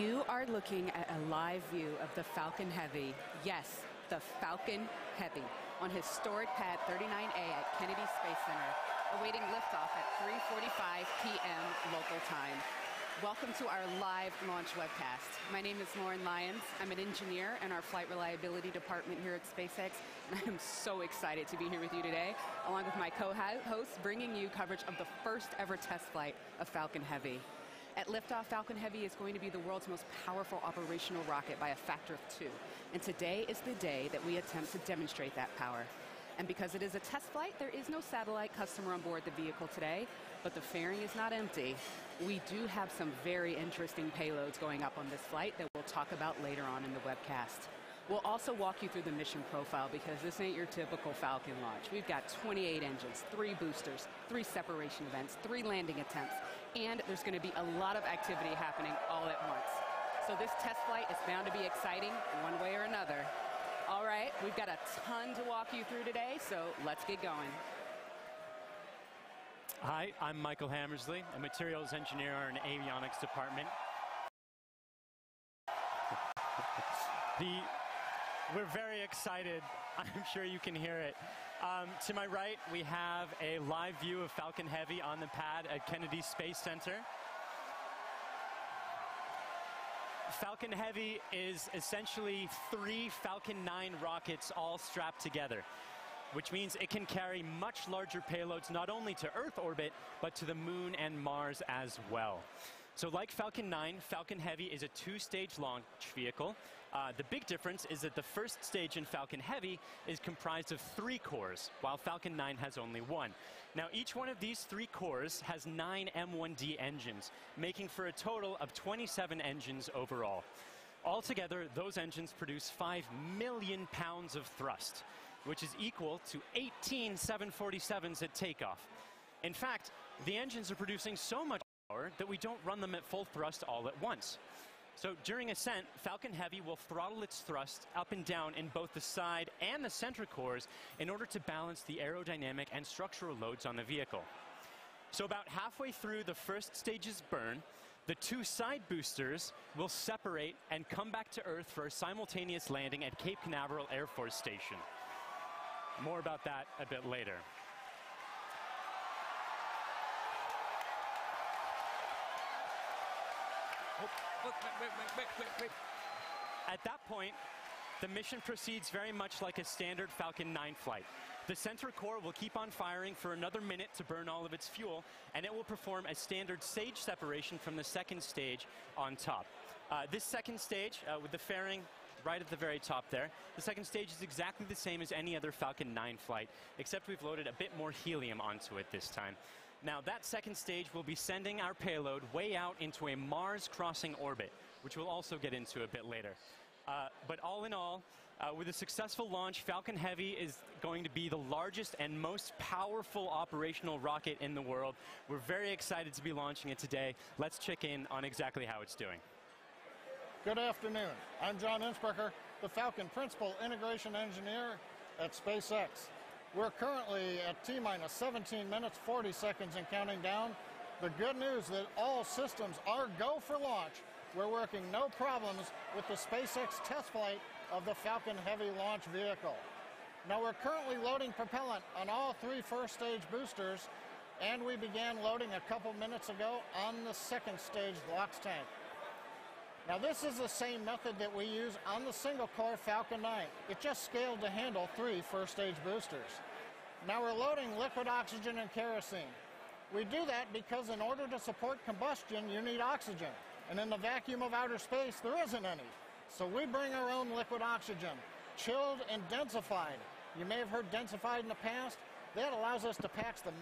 You are looking at a live view of the Falcon Heavy. Yes, the Falcon Heavy on historic pad 39A at Kennedy Space Center, awaiting liftoff at 3:45 p.m. local time. Welcome to our live launch webcast. My name is Lauren Lyons. I'm an engineer in our flight reliability department here at SpaceX, and I am so excited to be here with you today, along with my co-hosts, bringing you coverage of the first ever test flight of Falcon Heavy. At liftoff, Falcon Heavy is going to be the world's most powerful operational rocket by a factor of 2. And today is the day that we attempt to demonstrate that power. And because it is a test flight, there is no satellite customer on board the vehicle today, but the fairing is not empty. We do have some very interesting payloads going up on this flight that we'll talk about later on in the webcast. We'll also walk you through the mission profile because this ain't your typical Falcon launch. We've got 28 engines, 3 boosters, 3 separation events, 3 landing attempts, and there's going to be a lot of activity happening all at once. So this test flight is bound to be exciting one way or another. All right, we've got a ton to walk you through today, so let's get going. Hi, I'm Michael Hammersley, a materials engineer in our avionics department. We're very excited. I'm sure you can hear it. To my right, we have a live view of Falcon Heavy on the pad at Kennedy Space Center. Falcon Heavy is essentially 3 Falcon 9 rockets all strapped together, which means it can carry much larger payloads not only to Earth orbit, but to the Moon and Mars as well. So like Falcon 9, Falcon Heavy is a 2-stage launch vehicle. The big difference is that the first stage in Falcon Heavy is comprised of 3 cores, while Falcon 9 has only 1. Now, each one of these 3 cores has 9 M1D engines, making for a total of 27 engines overall. Altogether, those engines produce 5 million pounds of thrust, which is equal to 18 747s at takeoff. In fact, the engines are producing so much power that we don't run them at full thrust all at once. So during ascent, Falcon Heavy will throttle its thrust up and down in both the side and the center cores in order to balance the aerodynamic and structural loads on the vehicle. So about halfway through the first stage's burn, the 2 side boosters will separate and come back to Earth for a simultaneous landing at Cape Canaveral Air Force Station. More about that a bit later. Wait. At that point, the mission proceeds very much like a standard Falcon 9 flight. The center core will keep on firing for another minute to burn all of its fuel, and it will perform a standard stage separation from the second stage on top. This second stage, with the fairing right at the very top there, the second stage is exactly the same as any other Falcon 9 flight, except we've loaded a bit more helium onto it this time. Now, that second stage will be sending our payload way out into a Mars-crossing orbit, which we'll also get into a bit later. But all in all, with a successful launch, Falcon Heavy is going to be the largest and most powerful operational rocket in the world. We're very excited to be launching it today. Let's check in on exactly how it's doing. Good afternoon. I'm John Innsbrucker, the Falcon Principal Integration Engineer at SpaceX. We're currently at T-minus 17 minutes, 40 seconds and counting down. The good news that all systems are go for launch. We're working no problems with the SpaceX test flight of the Falcon Heavy launch vehicle. Now we're currently loading propellant on all 3 first stage boosters, and we began loading a couple minutes ago on the second stage LOX tank. Now this is the same method that we use on the single-core Falcon 9. It just scaled to handle 3 first-stage boosters. Now we're loading liquid oxygen and kerosene. We do that because in order to support combustion, you need oxygen. And in the vacuum of outer space, there isn't any. So we bring our own liquid oxygen, chilled and densified. You may have heard densified in the past. That allows us to pack the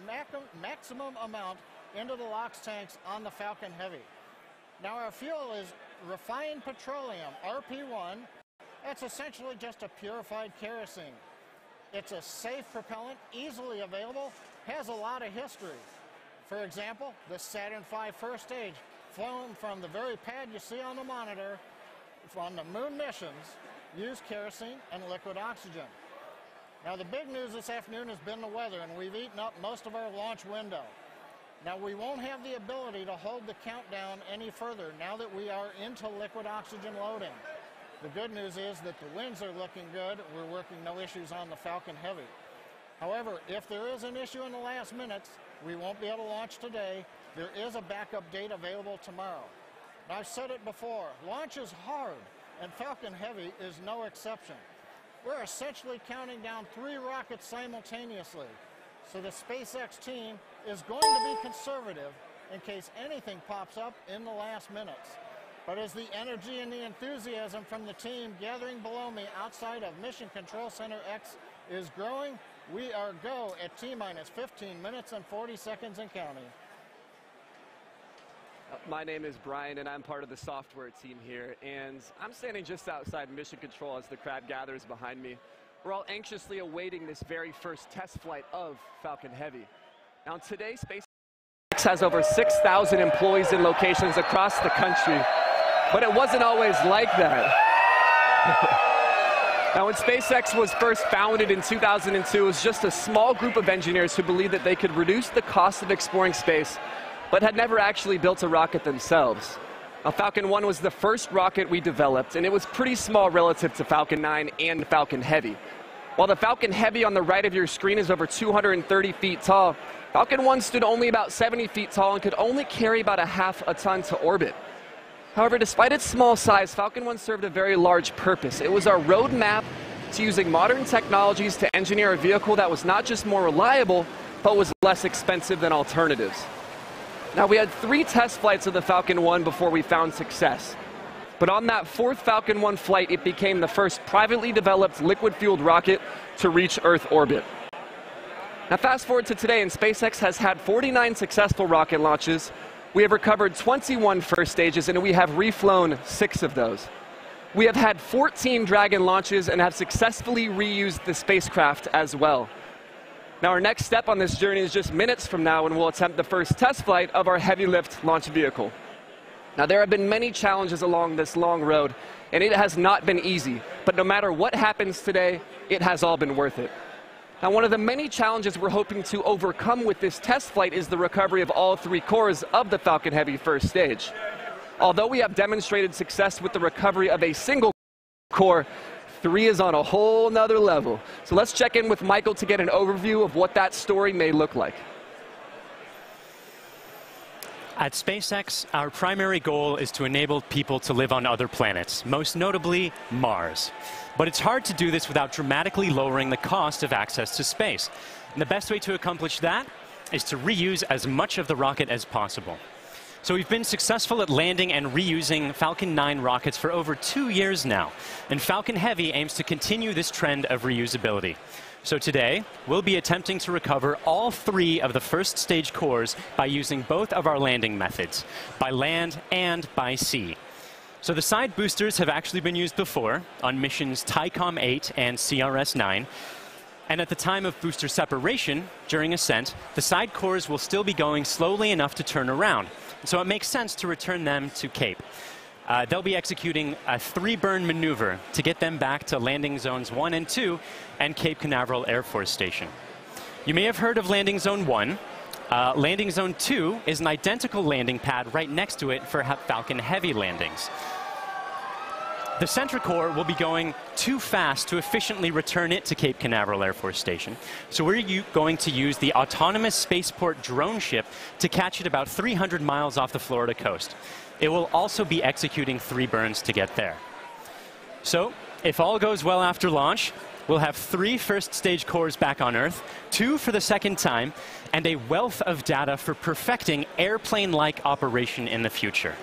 maximum amount into the LOX tanks on the Falcon Heavy. Now our fuel is refined petroleum, RP1. That's essentially just a purified kerosene. It's a safe propellant, easily available, has a lot of history. For example, the Saturn V first stage, flown from the very pad you see on the monitor, on the moon missions, used kerosene and liquid oxygen. Now the big news this afternoon has been the weather, and we've eaten up most of our launch window. Now, we won't have the ability to hold the countdown any further now that we are into liquid oxygen loading. The good news is that the winds are looking good. We're working no issues on the Falcon Heavy. However, if there is an issue in the last minutes, we won't be able to launch today. There is a backup date available tomorrow. Now, I've said it before, launch is hard, and Falcon Heavy is no exception. We're essentially counting down 3 rockets simultaneously. So the SpaceX team is going to be conservative in case anything pops up in the last minutes. But as the energy and the enthusiasm from the team gathering below me outside of Mission Control Center X is growing, we are go at T-minus 15 minutes and 40 seconds and counting. My name is Brian, and I'm part of the software team here. And I'm standing just outside Mission Control as the crowd gathers behind me. We're all anxiously awaiting this very first test flight of Falcon Heavy. Now, today, SpaceX has over 6,000 employees in locations across the country, but it wasn't always like that. Now, when SpaceX was first founded in 2002, it was just a small group of engineers who believed that they could reduce the cost of exploring space, but had never actually built a rocket themselves. Now, Falcon 1 was the first rocket we developed, and it was pretty small relative to Falcon 9 and Falcon Heavy. While the Falcon Heavy on the right of your screen is over 230 feet tall, Falcon 1 stood only about 70 feet tall and could only carry about a half a ton to orbit. However, despite its small size, Falcon 1 served a very large purpose. It was our roadmap to using modern technologies to engineer a vehicle that was not just more reliable, but was less expensive than alternatives. Now, we had 3 test flights of the Falcon 1 before we found success. But on that 4th Falcon 1 flight, it became the first privately developed liquid-fueled rocket to reach Earth orbit. Now, fast forward to today, and SpaceX has had 49 successful rocket launches. We have recovered 21 first stages, and we have reflown 6 of those. We have had 14 Dragon launches and have successfully reused the spacecraft as well. Now, our next step on this journey is just minutes from now, when we'll attempt the first test flight of our heavy lift launch vehicle. Now, there have been many challenges along this long road, and it has not been easy. But no matter what happens today, it has all been worth it. Now, one of the many challenges we're hoping to overcome with this test flight is the recovery of all 3 cores of the Falcon Heavy first stage. Although we have demonstrated success with the recovery of a single core, 3 is on a whole nother level. So let's check in with Michael to get an overview of what that story may look like. At SpaceX, our primary goal is to enable people to live on other planets, most notably Mars. But it's hard to do this without dramatically lowering the cost of access to space. And the best way to accomplish that is to reuse as much of the rocket as possible. So we've been successful at landing and reusing Falcon 9 rockets for over 2 years now. And Falcon Heavy aims to continue this trend of reusability. So today, we'll be attempting to recover all 3 of the first stage cores by using both of our landing methods, by land and by sea. So the side boosters have actually been used before on missions TICOM 8 and CRS 9. And at the time of booster separation, during ascent, the side cores will still be going slowly enough to turn around. So it makes sense to return them to Cape. They'll be executing a 3-burn maneuver to get them back to landing zones 1 and 2 and Cape Canaveral Air Force Station. You may have heard of landing zone 1. Landing zone 2 is an identical landing pad right next to it for Falcon Heavy landings. The center core will be going too fast to efficiently return it to Cape Canaveral Air Force Station. So we're going to use the autonomous spaceport drone ship to catch it about 300 miles off the Florida coast. It will also be executing 3 burns to get there. So, if all goes well after launch, we'll have 3 first stage cores back on Earth, 2 for the second time, and a wealth of data for perfecting airplane-like operation in the future.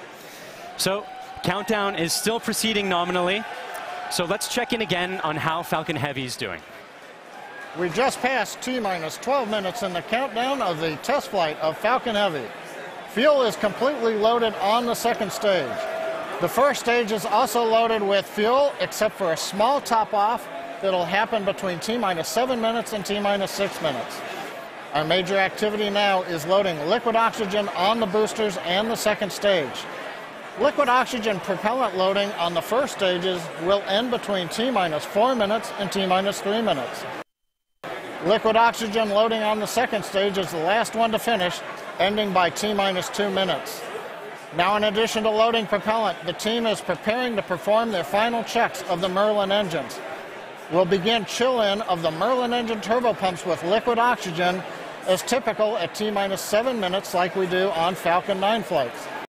So, countdown is still proceeding nominally. So let's check in again on how Falcon Heavy is doing. We just passed T-minus 12 minutes in the countdown of the test flight of Falcon Heavy. Fuel is completely loaded on the second stage. The first stage is also loaded with fuel, except for a small top-off that'll happen between T-minus 7 minutes and T-minus 6 minutes. Our major activity now is loading liquid oxygen on the boosters and the second stage. Liquid oxygen propellant loading on the first stages will end between T-minus 4 minutes and T-minus 3 minutes. Liquid oxygen loading on the second stage is the last one to finish ending by T-minus 2 minutes. Now, in addition to loading propellant, the team is preparing to perform their final checks of the Merlin engines. We'll begin chill-in of the Merlin engine turbopumps with liquid oxygen as typical at T-minus 7 minutes like we do on Falcon 9 flights.